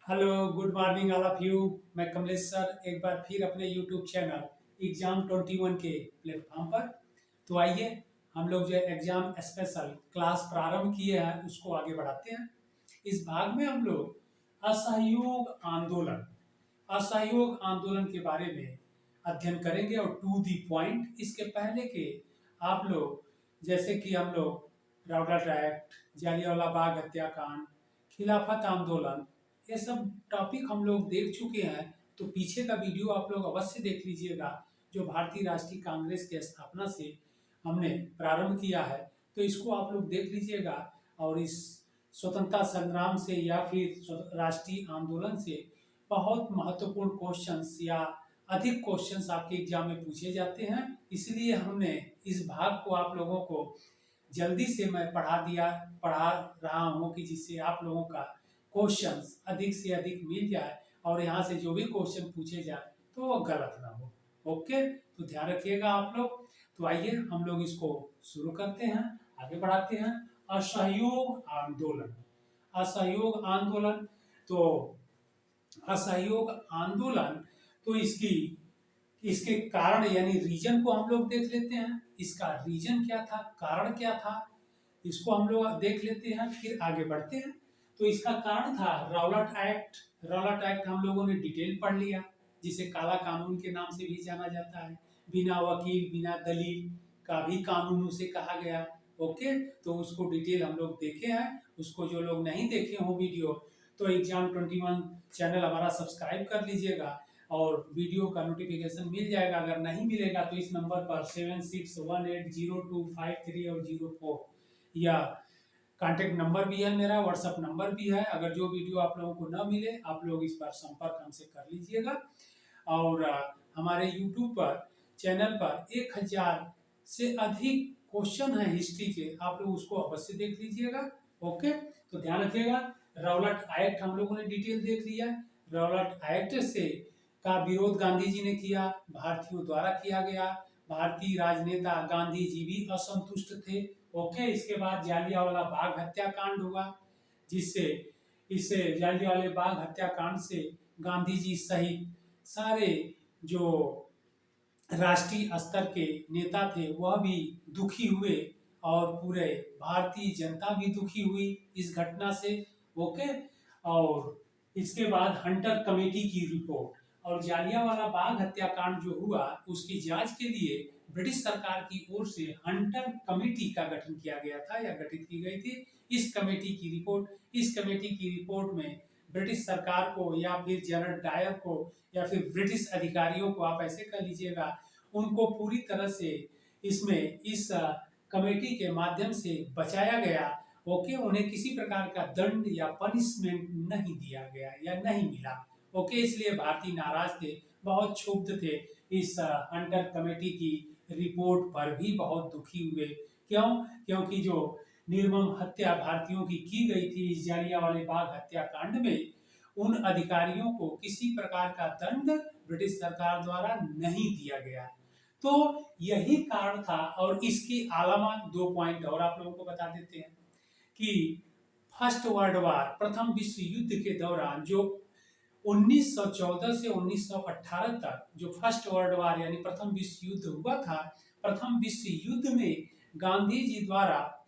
Hello, good morning all of you. मैं Kamlesh sir एक बार फिर अपने यूट्यूब चैनल एग्जाम 21 के प्लेटफॉर्म पर। तो आइए हम लोग जो एग्जाम स्पेशल क्लास प्रारंभ किए हैं उसको आगे बढ़ाते हैं। इस भाग में हम लोग असहयोग आंदोलन असहयोग आंदोलन के बारे में अध्ययन करेंगे और टू दी पॉइंट। इसके पहले के आप लोग जैसे कि हम लोग राउलट एक्ट, जालियांवाला बाग हत्याकांड, खिलाफत आंदोलन, ये सब टॉपिक हम लोग देख चुके हैं। तो पीछे का वीडियो आप लोग अवश्य देख लीजिएगा जो भारतीय राष्ट्रीय कांग्रेस की स्थापना से हमने प्रारंभ किया है। तो इसको आप लोग देख लीजिएगा और इस स्वतंत्रता संग्राम से या फिर राष्ट्रीय आंदोलन से बहुत महत्वपूर्ण क्वेश्चंस या अधिक क्वेश्चंस आपके एग्जाम में पूछे जाते हैं। इसलिए हमने इस भाग को आप लोगों को जल्दी से मैं पढ़ा रहा हूँ कि जिससे आप लोगों का क्वेश्चंस अधिक से अधिक मिल जाए और यहाँ से जो भी क्वेश्चन पूछे जाए तो वो गलत ना हो। ओके, तो ध्यान रखिएगा आप लोग। तो आइए हम लोग इसको शुरू करते हैं, आगे बढ़ाते हैं। असहयोग आंदोलन। असहयोग आंदोलन तो असहयोग आंदोलन तो इसके कारण यानी रीजन को हम लोग देख लेते हैं। इसका रीजन क्या था, कारण क्या था, इसको हम लोग देख लेते हैं, फिर आगे बढ़ते हैं। तो इसका कारण था राउलट एक्ट। राउलट एक्ट हम लोगों ने डिटेल पढ़ लिया, जिसे काला कानून के नाम से भी जाना जाता है। बिना वकील बिना दलील का भी कानून उसे कहा गया। ओके, तो उसको डिटेल हम लोग देखे हैं। उसको जो लोग नहीं देखे हो वीडियो तो एग्जाम 21 चैनल हमारा सब्सक्राइब कर लीजिएगा और वीडियो का नोटिफिकेशन मिल जाएगा। अगर नहीं मिलेगा तो इस नंबर पर 76180253 और 04 या कांटेक्ट नंबर भी है, मेरा व्हाट्सएप नंबर भी है। अगर जो वीडियो आप लोगों को न मिले आप लोग इस पर संपर्क हमसे कर लीजिएगा। और हमारे यूट्यूब पर चैनल पर 1000 से अधिक क्वेश्चन है हिस्ट्री के, आप लोग उसको अवश्य देख लीजिएगा। ओके, तो ध्यान रखिएगा। राउलट एक्ट हम लोगों ने डिटेल देख लिया। राउलट एक्ट से का विरोध गांधी जी ने किया, भारतीयों द्वारा किया गया। भारतीय राजनेता गांधी जी भी असंतुष्ट थे। ओके, इसके बाद जालियांवाला बाग हत्याकांड हुआ, जिससे इससे जालियांवाला बाग हत्याकांड से गांधी जी सहित सारे जो राष्ट्रीय स्तर के नेता थे वह भी दुखी हुए और पूरे भारतीय जनता भी दुखी हुई इस घटना से। ओके, और इसके बाद हंटर कमेटी की रिपोर्ट और जालियांवाला बाग हत्याकांड जो हुआ उसकी जांच के लिए ब्रिटिश सरकार की ओर से हंटर कमेटी का गठन किया गया था या गठित की गई थी। इस कमेटी की रिपोर्ट में ब्रिटिश सरकार को या फिर जनरल डायर को या फिर ब्रिटिश अधिकारियों को, आप ऐसे कर लीजिएगा, उनको पूरी तरह से इसमें इस कमेटी के माध्यम से बचाया गया। ओके, उन्हें किसी प्रकार का दंड या पनिशमेंट नहीं दिया गया या नहीं मिला। ओके, इसलिए भारतीय नाराज थे, बहुत क्षुब्ध थे। इस हंटर कमेटी की रिपोर्ट पर भी बहुत दुखी हुए। क्यों? क्योंकि जो निर्मम हत्या भारतीयों की गई थी इस जालियांवाला बाग हत्याकांड में, उन अधिकारियों को किसी प्रकार का दंड ब्रिटिश सरकार द्वारा नहीं दिया गया। तो यही कारण था। और इसके अलावा 2 पॉइंट और आप लोगों को बता देते हैं कि फर्स्ट वर्ल्ड वार, प्रथम विश्व युद्ध के दौरान जो 1914 से 1918 तक जो फर्स्ट वर्ल्ड वार यानी प्रथम विश्व युद्ध हुआ था, प्रथम विश्व युद्ध में गांधी जी द्वारा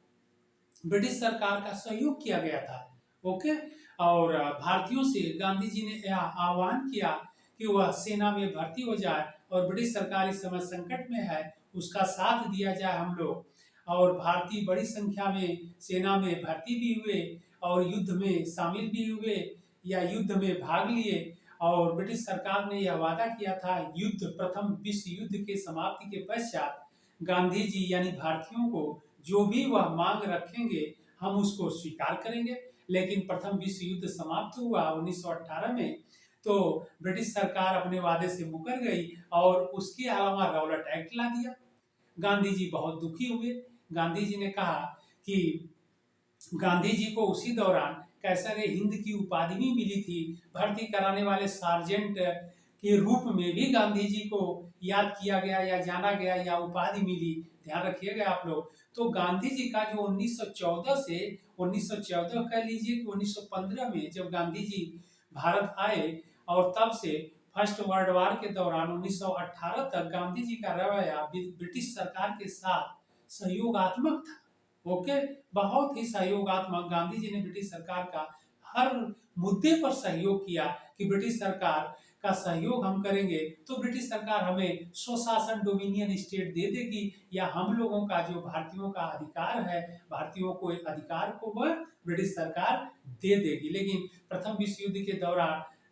ब्रिटिश सरकार का सहयोग किया गया था। ओके, और भारतीयों से गांधी जी ने यह आह्वान किया कि वह सेना में भर्ती हो जाए और ब्रिटिश सरकार इस समय संकट में है, उसका साथ दिया जाए हम लोग। और भारतीय बड़ी संख्या में सेना में भर्ती भी हुए और युद्ध में शामिल भी हुए या युद्ध में भाग लिए। और ब्रिटिश सरकार ने यह वादा किया था युद्ध, प्रथम विश्व युद्ध के समाप्ति के पश्चात गांधी जी यानी भारतीयों को जो भी वह मांग रखेंगे हम उसको स्वीकार करेंगे। लेकिन प्रथम विश्व युद्ध समाप्त हुआ 1918 में, तो ब्रिटिश सरकार अपने वादे से मुकर गई और उसके अलावा राउलट एक्ट ला दिया। गांधी जी बहुत दुखी हुए। गांधी जी ने कहा कि गांधी जी को उसी दौरान कैसर हिंद की उपाधि भी मिली थी। भर्ती कराने वाले सार्जेंट के रूप में भी गांधी जी को याद किया गया या जाना गया या उपाधि मिली। ध्यान रखिएगा आप लोग। तो गांधी जी का जो 1914 से 1914 कह लीजिए कि 1915 में जब गांधी जी भारत आए और तब से फर्स्ट वर्ल्ड वार के दौरान 1918 तक गांधी जी का रवैया ब्रिटिश सरकार के साथ सहयोगात्मक था। ओके, बहुत ही सहयोगात्मक। गांधी जी ने ब्रिटिश सरकार का हर मुद्दे पर सहयोग किया कि ब्रिटिश सरकार का सहयोग हम करेंगे तो ब्रिटिश सरकार हमें स्वशासन डोमिनियन स्टेट दे देगी, या हम लोगों का जो भारतीयों का अधिकार है, भारतीयों को अधिकार को वह ब्रिटिश सरकार दे देगी। लेकिन प्रथम विश्व युद्ध के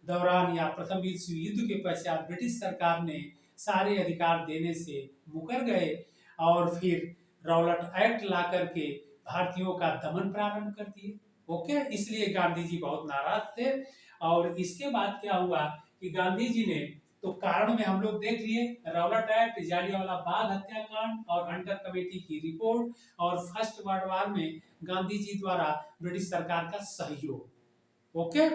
दौरान या प्रथम विश्व युद्ध के पश्चात ब्रिटिश सरकार ने सारे अधिकार देने से मुकर गए और फिर रॉलेट एक्ट ला करके भारतीयों का दमन प्रारंभ कर दिए। ओके, इसलिए गांधी जी बहुत नाराज थे। और इसके बाद क्या हुआ कि गांधी जी ने, तो कारण में हम लोग देख लिए, रॉलेट एक्ट, जालियांवाला बाग हत्याकांड और हंटर कमेटी की रिपोर्ट और फर्स्ट वर्ल्ड वार में गांधी जी द्वारा ब्रिटिश सरकार का सहयोग। ओके,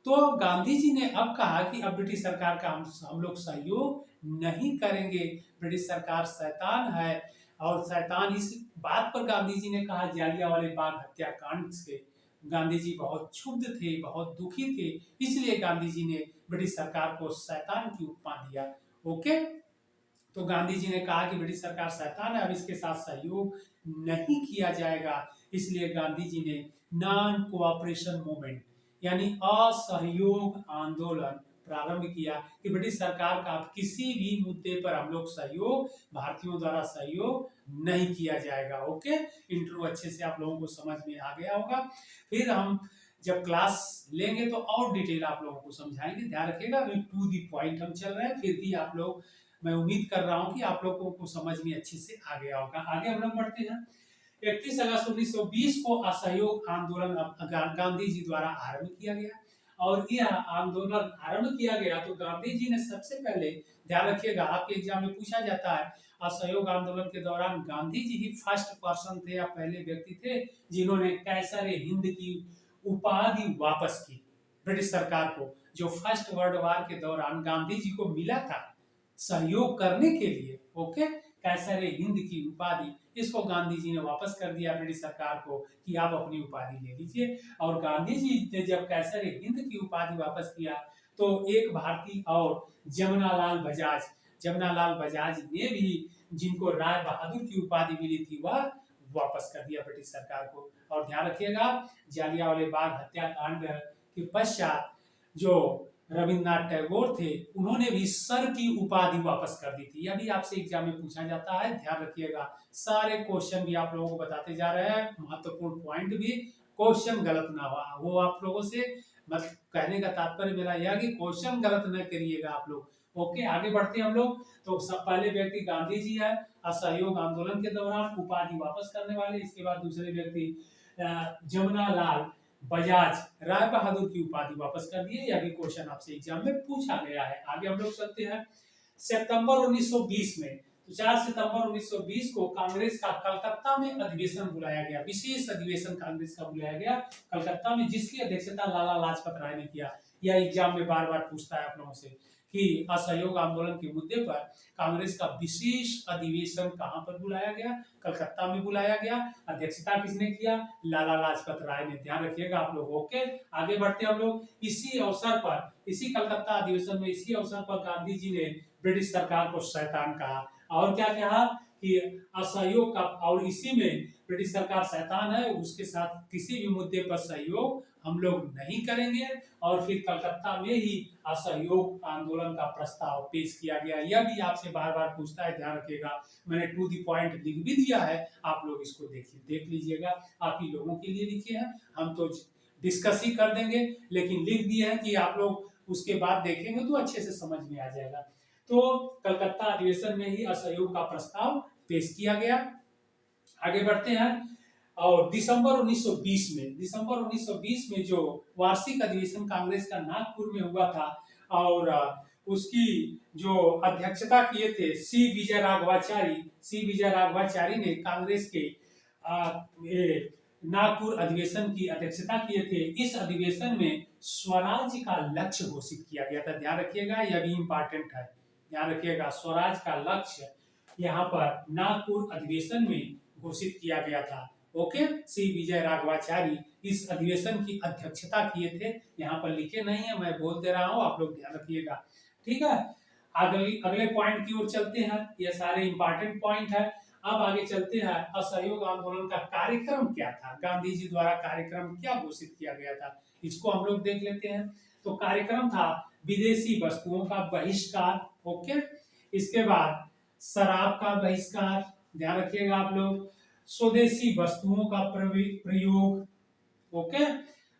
तो गांधी जी ने अब कहा कि अब ब्रिटिश सरकार का हम लोग सहयोग नहीं करेंगे, ब्रिटिश सरकार शैतान है। और शैतान, इस बात पर गांधी जी ने कहा जालियांवाले बाग हत्याकांड से गांधी जी बहुत क्षुब्ध थे, बहुत दुखी थे, इसलिए गांधी जी ने ब्रिटिश सरकार को शैतान की उपमा दिया। ओके, तो गांधी जी ने कहा कि ब्रिटिश सरकार शैतान है, अब इसके साथ सहयोग नहीं किया जाएगा। इसलिए गांधी जी ने नॉन कोऑपरेशन मूवमेंट यानी असहयोग आंदोलन प्रारंभ किया कि ब्रिटिश सरकार का किसी भी मुद्दे पर हम लोग सहयोग, भारतीयों द्वारा सहयोग नहीं किया जाएगा। ओके, इंट्रो अच्छे से आप लोगों को समझ में आ गया होगा। फिर हम जब क्लास लेंगे तो और डिटेल आप लोगों को समझाएंगे, ध्यान रखिएगा। अभी टू दी पॉइंट हम चल रहे हैं, फिर भी आप लोग, मैं उम्मीद कर रहा हूं कि आप लोगों को समझ में अच्छे से आ गया होगा। आगे हम लोग बढ़ते हैं। 31 अगस्त 1920 को असहयोग आंदोलन गांधी जी द्वारा आरंभ किया गया, और यह आंदोलन आरंभ किया गया तो गांधी जी ने सबसे पहले, ध्यान रखिएगा आपके एग्जाम में पूछा जाता है, असहयोग आंदोलन के दौरान गांधी जी ही फर्स्ट पर्सन थे या पहले व्यक्ति थे जिन्होंने कैसर हिंद की उपाधि वापस की ब्रिटिश सरकार को, जो फर्स्ट वर्ल्ड वार के दौरान गांधी जी को मिला था सहयोग करने के लिए। ओके, कैसर हिंद की उपाधि, इसको गांधी जी ने वापस कर दिया ब्रिटिश सरकार को कि आप अपनी उपाधि ले लीजिए। और गांधी जी ने जब कैसर हिंद की उपाधि वापस किया तो एक भारतीय और जमनालाल बजाज ने भी, जिनको राय बहादुर की उपाधि मिली थी, वह वापस कर दिया ब्रिटिश सरकार को। और ध्यान रखिएगा, जालियांवाले बाग हत्याकांड के पश्चात जो रविन्द्रनाथ टैगोर थे, उन्होंने भी सर की उपाधि वापस कर दी थी। यह भी आपसे एग्जाम में पूछा जाता है, ध्यान रखिएगा। सारे क्वेश्चन भी आप लोगों को बताते जा रहे हैं, महत्वपूर्ण पॉइंट भी, क्वेश्चन गलत ना हो आप लोगों से। मतलब कहने का तात्पर्य मेरा यह कि क्वेश्चन गलत न करिएगा आप लोग। ओके, आगे बढ़ते हैं हम लोग। तो सब पहले व्यक्ति गांधी जी है, असहयोग आंदोलन के दौरान उपाधि वापस करने वाले। इसके बाद दूसरे व्यक्ति जमनालाल बजाज, राय बहादुर की उपाधि वापस कर दिए। यह भी क्वेश्चन आपसे एग्जाम में पूछा गया है। आगे हम लोग चलते हैं। सितंबर 1920 में, तो 4 सितंबर 1920 को कांग्रेस का कलकत्ता में अधिवेशन बुलाया गया, विशेष अधिवेशन कांग्रेस का बुलाया गया कलकत्ता में, जिसकी अध्यक्षता लाला लाजपत राय ने किया। यह एग्जाम में बार बार पूछता है आप लोगों से कि असहयोग आंदोलन के मुद्दे पर कांग्रेस का विशेष अधिवेशन कहां पर बुलाया गया? कलकत्ता में बुलाया गया। अध्यक्षता किसने किया? लाला लाजपत राय ने। ध्यान रखिएगा आप लोग। ओके, आगे बढ़ते हम लोग। इसी अवसर पर, इसी कलकत्ता अधिवेशन में, इसी अवसर पर गांधी जी ने ब्रिटिश सरकार को शैतान कहा। और क्या कहा कि असहयोग का, और इसी में ब्रिटिश सरकार शैतान है, उसके साथ किसी भी मुद्दे पर सहयोग हम लोग नहीं करेंगे। और फिर कलकत्ता में ही असहयोग आंदोलन का प्रस्ताव पेश किया गया। यह भी आपसे बार बार पूछता है, ध्यान रखिएगा। मैंने टू दी पॉइंट लिख भी दिया है, आप लोग इसको देख लीजिएगा। आप ही लोगों के लिए लिखे हैं, हम तो डिस्कस ही कर देंगे, लेकिन लिख दिए हैं कि आप लोग उसके बाद देखेंगे तो अच्छे से समझ में आ जाएगा। तो कलकत्ता अधिवेशन में ही असहयोग का प्रस्ताव पेश किया गया। आगे बढ़ते हैं। और दिसंबर 1920 में जो वार्षिक अधिवेशन कांग्रेस का नागपुर में हुआ था, और उसकी जो अध्यक्षता किए थे सी विजय राघवाचारी ने कांग्रेस के नागपुर अधिवेशन की अध्यक्षता किए थे। इस अधिवेशन में स्वराज का लक्ष्य घोषित किया गया था। ध्यान रखिएगा, यह भी इंपॉर्टेंट है, ध्यान रखिएगा। स्वराज का लक्ष्य यहाँ पर नागपुर अधिवेशन में घोषित किया गया था। ओके, श्री विजय राघवाचारी इस अधिवेशन की अध्यक्षता किए थे। यहाँ पर लिखे नहीं है, मैं बोल दे रहा हूँ, आप लोग ध्यान रखिएगा। ठीक है, अगले पॉइंट की ओर चलते हैं। ये सारे इंपॉर्टेंट पॉइंट है। अब आगे चलते हैं, असहयोग आंदोलन का कार्यक्रम क्या था, गांधी जी द्वारा कार्यक्रम क्या घोषित किया गया था, इसको हम लोग देख लेते हैं। तो कार्यक्रम था विदेशी वस्तुओं का बहिष्कार, ओके, इसके बाद शराब का बहिष्कार, ध्यान रखिएगा आप लोग, स्वदेशी वस्तुओं का प्रयोग, ओके,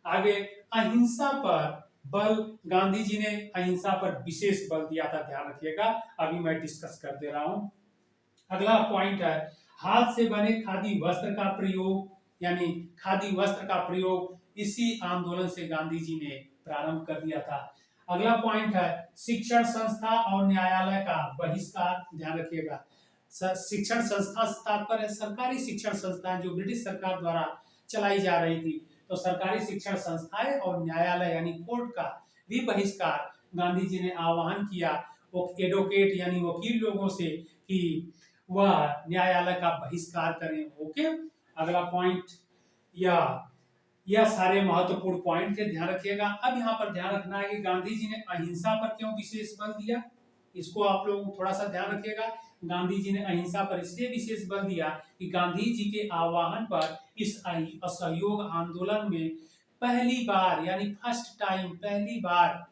आगे अहिंसा पर बल, गांधी जी ने अहिंसा पर विशेष बल दिया था, ध्यान रखिएगा, अभी मैं डिस्कस कर दे रहा हूं। अगला पॉइंट है हाथ से बने खादी वस्त्र का प्रयोग, यानी खादी वस्त्र का प्रयोग इसी आंदोलन से गांधी जी ने प्रारंभ कर दिया था। अगला पॉइंट है शिक्षण संस्था और न्यायालय का बहिष्कार, ध्यान रखिएगा, शिक्षण संस्था से तात्पर्य सरकारी शिक्षण संस्थाएं जो ब्रिटिश सरकार द्वारा चलाई जा रही थी, तो सरकारी शिक्षण संस्थाएं और न्यायालय यानी कोर्ट का भी बहिष्कार गांधी जी ने आह्वान किया, वो एडवोकेट यानी वकील लोगों से कि वह न्यायालय का बहिष्कार करें। ओके, अगला पॉइंट, यह सारे महत्वपूर्ण पॉइंट थे, ध्यान रखिएगा। अब यहाँ पर ध्यान रखना है कि गांधी जी ने अहिंसा पर क्यों विशेष बल दिया, इसको आप लोग थोड़ा सा ध्यान रखिएगा। गांधी जी ने अहिंसा पर इसलिए विशेष बल दिया कि गांधी जी के आह्वान पर इस असहयोग आंदोलन में पहली बार यानी फर्स्ट टाइम, पहली बार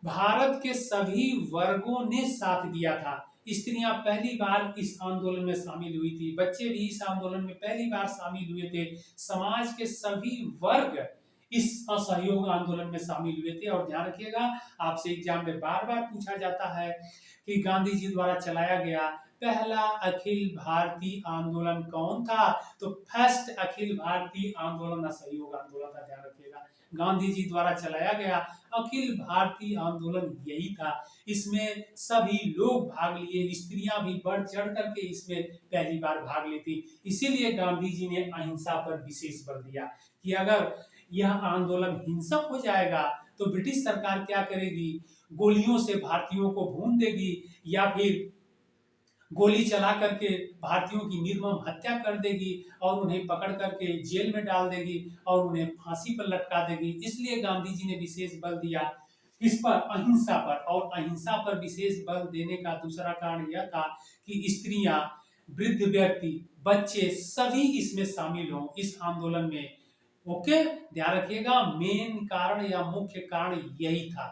भारत के सभी वर्गों ने साथ दिया था। स्त्रियां पहली बार इस आंदोलन में शामिल हुई थी, बच्चे भी इस आंदोलन में पहली बार शामिल हुए थे, समाज के सभी वर्ग इस असहयोग आंदोलन में शामिल हुए थे। और ध्यान रखिएगा, आपसे एग्जाम में बार बार पूछा जाता है कि गांधी जी द्वारा चलाया गया पहला अखिल भारतीय आंदोलन कौन था, तो फर्स्ट अखिल भारतीय आंदोलन असहयोग आंदोलन का, ध्यान रखिएगा, गांधी जी द्वारा चलाया गया अखिल भारतीय आंदोलन यही था। इसमें सभी लोग भाग लिए, स्त्रियां भी बढ़ चढ़ करके इसमें पहली बार भाग ली थी। इसीलिए गांधी जी ने अहिंसा पर विशेष बल दिया कि अगर यह आंदोलन हिंसक हो जाएगा तो ब्रिटिश सरकार क्या करेगी, गोलियों से भारतीयों को भून देगी या फिर गोली चला करके भारतीयों की निर्मम हत्या कर देगी और उन्हें पकड़ करके जेल में डाल देगी और उन्हें फांसी पर लटका देगी। इसलिए गांधी जी ने विशेष बल दिया इस पर, अहिंसा पर। और अहिंसा पर विशेष बल देने का दूसरा कारण यह था कि स्त्रियां, वृद्ध व्यक्ति, बच्चे सभी इसमें शामिल हों इस आंदोलन में। ओके, ध्यान रखिएगा, मेन कारण या मुख्य कारण यही था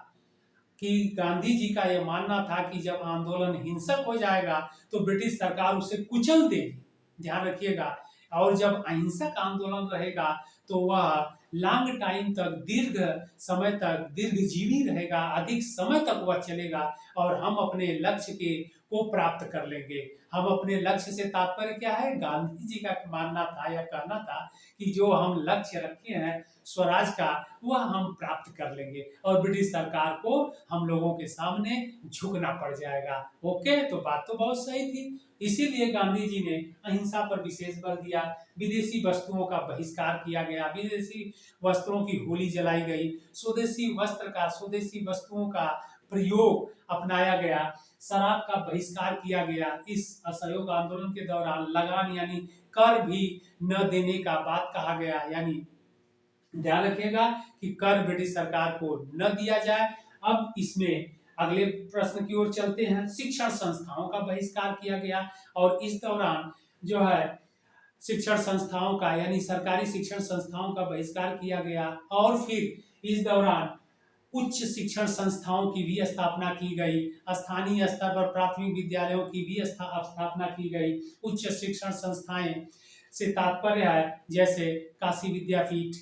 कि गांधी जी का यह मानना था कि जब आंदोलन हिंसक हो जाएगा तो ब्रिटिश सरकार उसे कुचल देगी, ध्यान रखिएगा, और जब अहिंसक आंदोलन रहेगा तो वह लॉन्ग टाइम तक, दीर्घ समय तक दीर्घजीवी रहेगा, अधिक समय तक वह चलेगा और हम अपने लक्ष्य को प्राप्त कर लेंगे। हम अपने लक्ष्य से तात्पर्य क्या है, गांधी जी का मानना था या कहना था कि जो हम लक्ष्य रखे हैं स्वराज का वह हम प्राप्त कर लेंगे और ब्रिटिश सरकार को हम लोगों के सामने झुकना पड़ जाएगा। ओके, तो बात तो बहुत सही थी। इसीलिए गांधी जी ने अहिंसा पर विशेष बल दिया, विदेशी वस्तुओं का बहिष्कार किया गया, विदेशी वस्त्रों की होली जलाई गई, स्वदेशी वस्तुओं का प्रयोग अपनाया गया, शराब का बहिष्कार किया गया। इस असहयोग आंदोलन के दौरान लगान यानी कर भी न देने का बात कहा गया, यानी ध्यान रखिएगा कि कर ब्रिटिश सरकार को न दिया जाए। अब इसमें अगले प्रश्न की ओर चलते हैं, शिक्षण संस्थाओं का बहिष्कार किया गया और इस दौरान जो है शिक्षण संस्थाओं का यानी सरकारी शिक्षण संस्थाओं का बहिष्कार किया गया और फिर इस दौरान उच्च शिक्षण संस्थाओं की भी स्थापना की गई, स्थानीय स्तर पर प्राथमिक विद्यालयों की भी स्थापना की गई। उच्च शिक्षण संस्थाएं से तात्पर्य है जैसे काशी विद्यापीठ,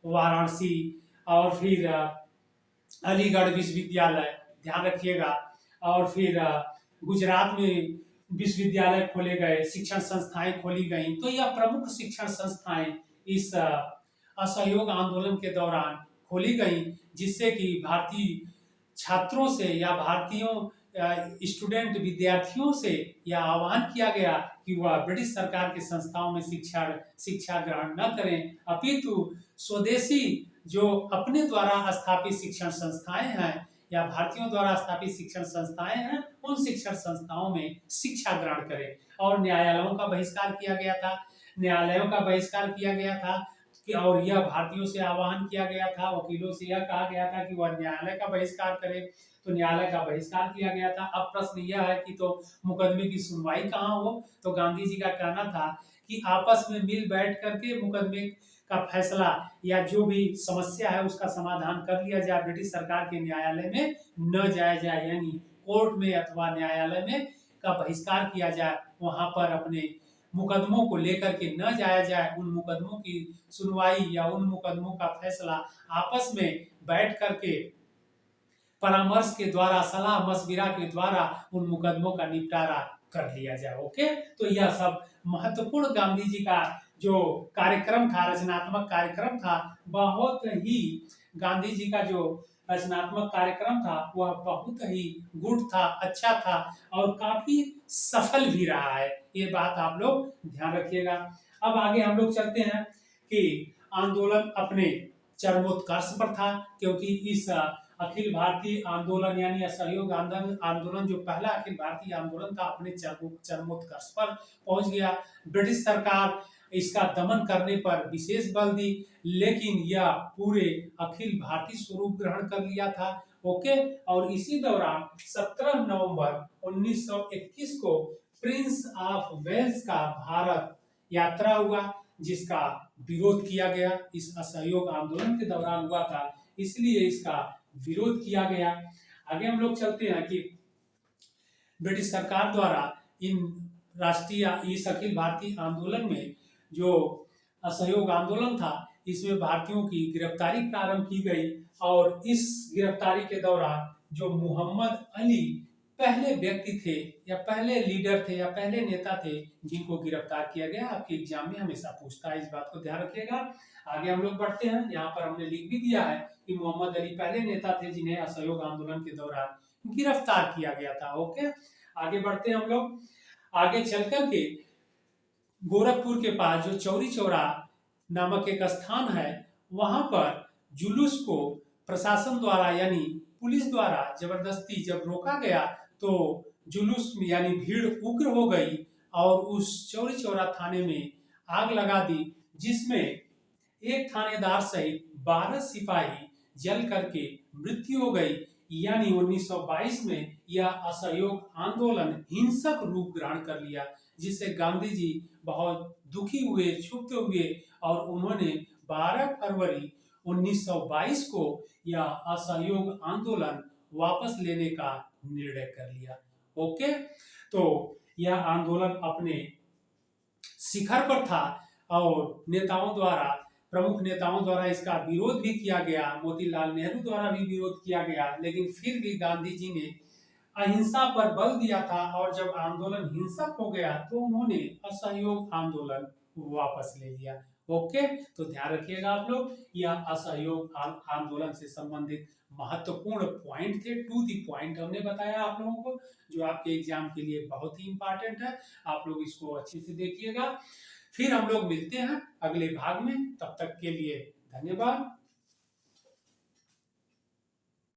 वाराणसी और फिर अलीगढ़ विश्वविद्यालय, ध्यान रखिएगा, और फिर गुजरात में विश्वविद्यालय खोले गए, शिक्षण संस्थाएं खोली गई। तो यह प्रमुख शिक्षण संस्थाएं इस असहयोग आंदोलन के दौरान खोली गई, जिससे कि भारतीय छात्रों से या भारतीयों विद्यार्थियों से यह आह्वान किया गया कि वह ब्रिटिश सरकार के संस्थाओं में शिक्षा ग्रहण न करें, अपितु स्वदेशी जो अपने द्वारा स्थापित शिक्षण संस्थाएं हैं या भारतीयों द्वारा स्थापित शिक्षण संस्थाएं हैं, उन शिक्षण संस्थाओं में शिक्षा ग्रहण करें। और न्यायालयों का बहिष्कार किया गया था। न्यायालयों का बहिष्कार किया गया था कि और यह भारतीयों से आह्वान किया गया था, वकीलों से यह कहा गया था कि वह न्यायालय का बहिष्कार करें, तो न्यायालय का बहिष्कार किया गया था। अब प्रश्न यह है कि तो मुकदमे की सुनवाई कहाँ हो, तो गांधी जी का कहना था कि आपस में मिल बैठ करके मुकदमे का फैसला या जो भी समस्या है उसका समाधान कर लिया जाए, ब्रिटिश सरकार के न्यायालय में न जाया जाए, यानी कोर्ट में अथवा न्यायालय में का बहिष्कार किया जाए, वहां पर अपने मुकदमों को लेकर के न जाया जाए, उन मुकदमों की सुनवाई या उन मुकदमों का फैसला आपस में बैठ करके परामर्श के द्वारा, सलाह मशविरा के द्वारा उन मुकदमों का निपटारा कर लिया जाए। ओके, तो यह सब महत्वपूर्ण गांधी जी का जो कार्यक्रम था, रचनात्मक कार्यक्रम था, बहुत ही गांधी जी का जो रचनात्मक कार्यक्रम था वह बहुत ही गुड था, अच्छा था और काफी सफल भी रहा है। ये बात आप लोग ध्यान रखिएगा। अब आगे हम लोग चलते हैं कि आंदोलन अपने चरमोत्कर्ष पर था, क्योंकि इस अखिल भारतीय आंदोलन यानी असहयोग आंदोलन जो पहला अखिल भारतीय आंदोलन था अपने चरमोत्कर्ष पर पहुंच गया। ब्रिटिश सरकार इसका दमन करने पर विशेष बल दी, लेकिन यह पूरे अखिल भारतीय स्वरूप ग्रहण कर लिया था। ओके, और इसी दौरान 17 नवंबर 1921 को प्रिंस ऑफ वेल्स का भारत यात्रा हुआ, जिसका विरोध किया गया। इस असहयोग आंदोलन के दौरान हुआ था, इसलिए इसका विरोध किया गया। आगे हम लोग चलते हैं कि ब्रिटिश सरकार द्वारा इन राष्ट्रीय इस अखिल भारतीय आंदोलन में जो असहयोग आंदोलन था, इसमें भारतीयों की गिरफ्तारी प्रारंभ की गई और इस गिरफ्तारी के दौरान जो मोहम्मद अली पहले व्यक्ति थे या पहले लीडर थे या पहले नेता थे जिनको गिरफ्तार किया गया। आपके एग्जाम में हमेशा पूछता है, इस बात को ध्यान रखिएगा। आगे हम लोग बढ़ते हैं, यहाँ पर हमने लिख भी दिया है कि मोहम्मद अली पहले नेता थे जिन्हें असहयोग आंदोलन के दौरान गिरफ्तार किया गया था। ओके, आगे बढ़ते हैं हम लोग। आगे चलकर के गोरखपुर के पास जो चौरी चौरा नामक एक स्थान है, वहां पर जुलूस को प्रशासन द्वारा यानी पुलिस द्वारा जबरदस्ती जब रोका गया तो जुलूस में यानी भीड़ उग्र हो गई और उस चौरी चौरा थाने में आग लगा दी, जिसमें एक थानेदार सहित 12 सिपाही जल करके मृत्यु हो गई। यानी 1922 में यह असहयोग आंदोलन हिंसक रूप ग्रहण कर लिया, जिससे गांधी जी बहुत दुखी हुए, क्षुब्ध हुए और उन्होंने 12 फरवरी 1922 को यह असहयोग आंदोलन वापस लेने का निर्णय कर लिया। ओके, तो यह आंदोलन अपने शिखर पर था और नेताओं द्वारा, प्रमुख नेताओं द्वारा इसका विरोध भी किया गया, मोतीलाल नेहरू द्वारा भी विरोध किया गया, लेकिन फिर भी गांधी जी ने अहिंसा पर बल दिया था और जब आंदोलन हिंसक हो गया तो उन्होंने असहयोग आंदोलन वापस ले लिया। ओके, तो ध्यान रखिएगा आप लोग, यह असहयोग आंदोलन से संबंधित महत्वपूर्ण पॉइंट थे, टू दी पॉइंट हमने बताया आप लोगों को, जो आपके एग्जाम के लिए बहुत ही इंपॉर्टेंट है। आप लोग इसको अच्छे से देखिएगा। फिर हम लोग मिलते हैं अगले भाग में, तब तक के लिए धन्यवाद।